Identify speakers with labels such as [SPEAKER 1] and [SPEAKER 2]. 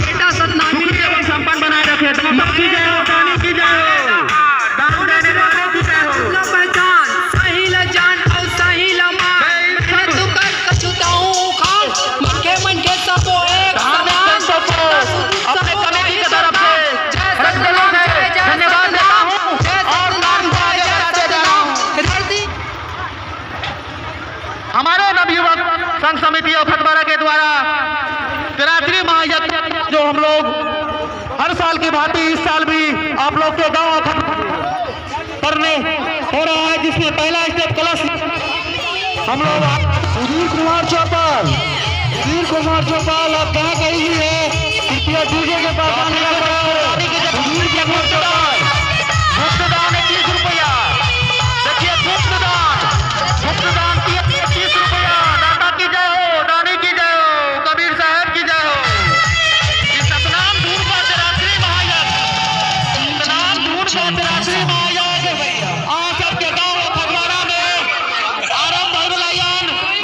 [SPEAKER 1] बेटा सतनामी संपन्न बनाए रखे की जय हो, दानी की जय हो, दान देने वाले की जय हो। पहचान सही ल जान और सही ल मान, तू कर कछुताऊं खान मनके मनके सबो एक समान अपने कमेटी की तरफ से धन्यवाद देता हूं और नाम बताते जा रहा हूं। हमारे नवयुवक संघ समिति और खतवारा के द्वारा त्रिरात्रि महायज्ञ जो हम लोग हर साल की भांति इस साल भी आप लोग के गांव करने हो रहा है, जिसमें पहला स्टेप कलश हम लोग सुधीर कुमार चौपाल आप कहाँ कहीं भी है, कृपया डीजे के पास आने का